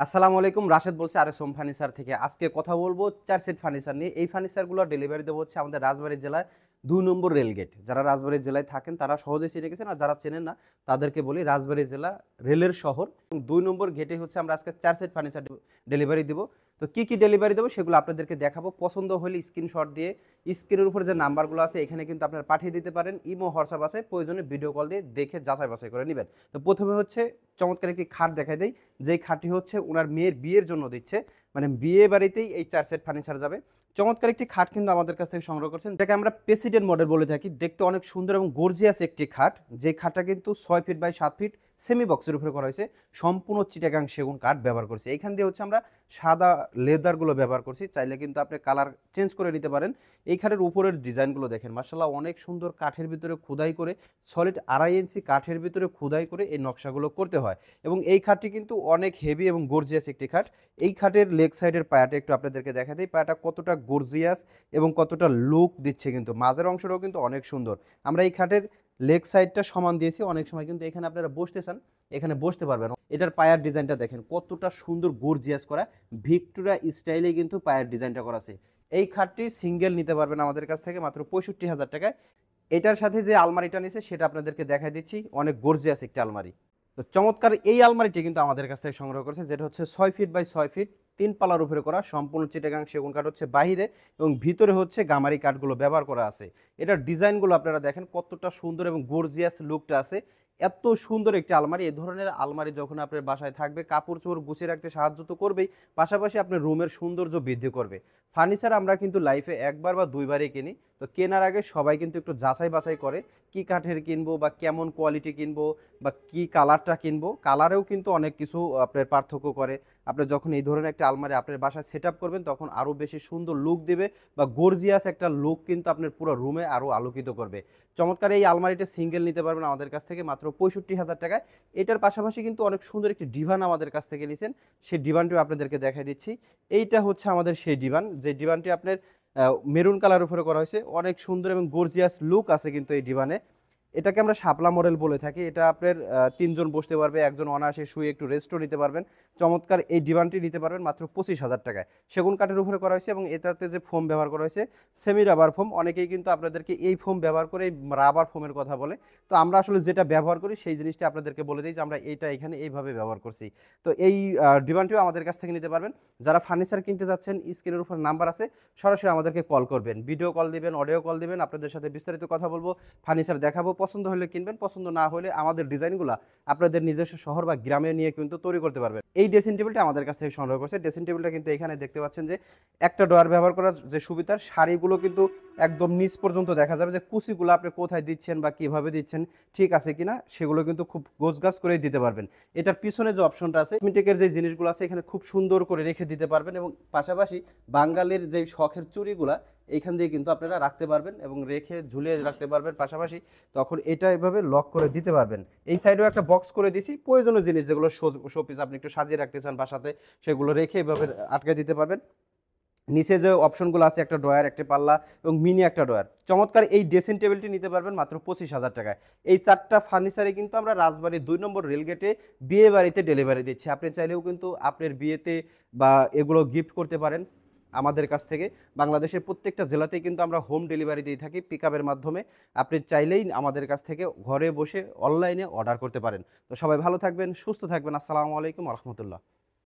আসসালামু আলাইকুম, রাশেদ বলছি আর এস হোম ফার্নিচার থেকে। আজকে কথা বলবো 4 সেট ফার্নিচার নিয়ে। এই ফার্নিচারগুলো ডেলিভারি দেবো হচ্ছে আমাদের রাজবাড়ী জেলায় 2 নম্বর রেলগেট। যারা রাজবাড়ী জেলায় থাকেন তারা সহজেই চিনে গেছেন, আর যারা চেনেন না তাদেরকে বলি রাজবাড়ী জেলা রেলের শহর। 2 নম্বর গেটে হচ্ছে আমরা আজকে 4 সেট ফার্নিচার ডেলিভারি দিব। তো কি কি ডেলিভারি দেবো সেগুলো আপনাদেরকে দেখাবো। পছন্দ হলে স্ক্রিনশট দিয়ে স্ক্রিনের উপরে যে নাম্বারগুলো আছে এখানে কিন্তু আপনারা পাঠিয়ে দিতে পারেন। ইমো, হোয়াটসঅ্যাপ আছে, প্রয়োজনে ভিডিও কল দিয়ে দেখে যাচাই বাছাই করে নেবেন। তো প্রথমে হচ্ছে চমৎকার একটি খাট দেখাই দেই, যেই খাটটি হচ্ছে ওনার মেয়ের বিয়ের জন্য দিচ্ছে, মানে বিয়ে বাড়িতেই এই 4 সেট ফার্নিচার যাবে। চমৎকার একটি খাট কিন্তু আমাদের কাছ থেকে সংগ্রহ করছেন, যেটাকে আমরা প্রেসিডেন্ট মডেল বলে থাকি। দেখতে অনেক সুন্দর এবং গর্জিয়াস একটি খাট। যে খাটটা কিন্তু 6 ফিট বাই 7 ফিট সেমি বক্সের উপরে করা হয়েছে। সম্পূর্ণ চিটাগাং সেগুন কাঠ ব্যবহার করছি। এইখান দিয়ে হচ্ছে আমরা সাদা লেদারগুলো ব্যবহার করছি। চাইলে কিন্তু আপনি কালার চেঞ্জ করে নিতে পারেন। এই খাটের উপরের ডিজাইনগুলো দেখেন, মার্শাল্লাহ অনেক সুন্দর। কাঠের ভিতরে খোদাই করে, সলিড 2.5 ইঞ্চি কাঠের ভিতরে খোদাই করে এই নকশাগুলো করতে হয়। এবং এই খাটটি কিন্তু অনেক হেভি এবং গর্জিয়াস একটি খাট। এই খাটের লেগ সাইডের পায়াটা একটু আপনাদেরকে দেখা দিই, পায়াটা কতটা গর্জিয়াস এবং কতটা লুক দিচ্ছে। কিন্তু মাঝের অংশটাও কিন্তু অনেক সুন্দর। আমরা এই খাটের লেগ সাইডটা সমান দিয়েছি। অনেক সময় কিন্তু এখানে আপনারা বসতে চান, এখানে বসতে পারবেন। এটার পায়ার ডিজাইনটা দেখেন কতটা সুন্দর গর্জিয়াস করা, ভিক্টোরিয়া স্টাইলে কিন্তু পায়ার ডিজাইনটা করা আছে। এই খাটটি সিঙ্গেল নিতে পারবেন আমাদের কাছ থেকে মাত্র 65,000 টাকায়। এটার সাথে যে আলমারিটা নিছে সেটা আপনাদেরকে দেখাই দিচ্ছি, অনেক গর্জিয়াস একটা আলমারি। তো চমৎকার এই আলমারিটি কিন্তু আমাদের কাছ থেকে সংগ্রহ করেছে, যেটা হচ্ছে 6 ফিট বাই 6 ফিট 3 পাল্লার উপরে করা। সম্পূর্ণ চিটাগাং সেগুন কাঠ হচ্ছে বাহিরে, এবং ভিতরে হচ্ছে গামারি কাঠগুলো ব্যবহার করা আছে। এটার ডিজাইনগুলো আপনারা দেখেন কতটা সুন্দর এবং গর্জিয়াস লুকটা আছে। এত সুন্দর একটি আলমারি। এই ধরনের আলমারি যখন আপনার বাসায় থাকবে, কাপড় চোপড় গুছিয়ে রাখতে সাহায্য তো করবেই, পাশাপাশি আপনার রুমের সৌন্দর্য বৃদ্ধি করবে। ফার্নিচার আমরা কিন্তু লাইফে একবার বা দুইবারই কিনি। তো কেনার আগে সবাই কিন্তু একটু যাচাই বাছাই করে, কি কাঠের কিনবো বা কেমন কোয়ালিটি কিনবো বা কি কালারটা কিনবো। কালারেও কিন্তু অনেক কিছু আপনার পার্থক্য করে। আপনি যখন এই ধরনের একটা আলমারি আপনার বাসায় সেট আপ করবেন, তখন আরও বেশি সুন্দর লুক দিবে বা গর্জিয়াস একটা লুক কিন্তু আপনার পুরো রুমে আরও আলোকিত করবে। চমৎকার এই আলমারিটা সিঙ্গেল নিতে পারবেন আমাদের কাছ থেকে মাত্র 65,000 টাকায়। এটার পাশাপাশি কিন্তু অনেক সুন্দর একটি ডিভান আমাদের কাছ থেকে নিয়েছেন, সেই ডিভানটিও আপনাদেরকে দেখাই দিচ্ছি। এইটা হচ্ছে আমাদের সেই ডিভান, যে ডিভানটি আপনার মেরুন কালার উপরে করা হয়েছে। অনেক সুন্দর এবং গর্জিয়াস লুক আছে কিন্তু এই ডিভানে। এটাকে আমরা শাপলা মডেল বলে থাকি। এটা আপনার 3 জন বসতে পারবে, একজন অনায়াসে শুয়ে একটু রেস্টও নিতে পারবেন। চমৎকার এই ডিভানটি নিতে পারবেন মাত্র 25,000 টাকায়। সেগুন কাঠের উপরে করা হয়েছে এবং এটাতে যে ফোম ব্যবহার করা হয়েছে সেমি রাবার ফোম। অনেকেই কিন্তু আপনাদেরকে এই ফোম ব্যবহার করে রাবার ফোমের কথা বলে। তো আমরা আসলে যেটা ব্যবহার করি সেই জিনিসটা আপনাদেরকে বলে দিই যে আমরা এইটা এখানে এইভাবে ব্যবহার করছি। তো এই ডিভানটিও আমাদের কাছ থেকে নিতে পারবেন। যারা ফার্নিচার কিনতে যাচ্ছেন, স্ক্রিনের উপর নাম্বার আছে, সরাসরি আমাদেরকে কল করবেন, ভিডিও কল দিবেন, অডিও কল দিবেন, আপনাদের সাথে বিস্তারিত কথা বলবো, ফার্নিচার দেখাবো। পছন্দ হলে কিনবেন, পছন্দ না হলে আমাদের ডিজাইনগুলো আপনাদের নিজস্ব শহর বা গ্রামে নিয়ে কিন্তু তৈরি করতে পারবেন। এই ড্রেসিং টেবিলটা আমাদের কাছ থেকে সংগ্রহ করছে। ড্রেসিং টেবিলটা কিন্তু এখানে দেখতে পাচ্ছেন যে একটা ড্রয়ার ব্যবহার করার যে সুবিধার, শাড়িগুলো কিন্তু একদম নিচ পর্যন্ত দেখা যাবে, যে কুচিগুলো আপনি কোথায় দিচ্ছেন বা কিভাবে দিচ্ছেন, ঠিক আছে কিনা, সেগুলো কিন্তু খুব গোছগাছ করে দিতে পারবেন। এটার পিছনে যে অপশনটা আছে, কসমেটিকের যে জিনিসগুলো আছে এখানে খুব সুন্দর করে রেখে দিতে পারবেন। এবং পাশাপাশি বাঙালির যে শখের চুড়িগুলা এইখান দিয়ে কিন্তু আপনারা রাখতে পারবেন এবং রেখে ঝুলিয়ে রাখতে পারবেন। পাশাপাশি তখন এটা এভাবে লক করে দিতে পারবেন। এই সাইডেও একটা বক্স করে দিয়েছি, প্রয়োজনীয় জিনিস যেগুলো শোপিস আপনি একটু সাজিয়ে রাখতে চান বাসাতে, সেগুলো রেখে এভাবে আটকে দিতে পারবেন। নিচে যে অপশনগুলো আছে, একটা ড্রয়ার, একটা পাল্লা এবং মিনি একটা ড্রয়ার। চমৎকার এই ড্রেসিং টেবিলটি নিতে পারবেন মাত্র 25,000 টাকায়। এই 4টা ফার্নিচারে কিন্তু আমরা রাজবাড়ির 2 নম্বর রেলগেটে বিয়ে বাড়িতে ডেলিভারি দিচ্ছি। আপনি চাইলেও কিন্তু আপনার বিয়েতে বা এগুলো গিফট করতে পারেন আমাদের কাছ থেকে। বাংলাদেশের প্রত্যেকটা জেলাতেই কিন্তু আমরা হোম ডেলিভারি দিয়ে থাকি পিকআপের মাধ্যমে। আপনি চাইলেই আমাদের কাছ থেকে ঘরে বসে অনলাইনে অর্ডার করতে পারেন। তো সবাই ভালো থাকবেন, সুস্থ থাকবেন। আসসালামু আলাইকুম ওয়া রাহমাতুল্লাহ।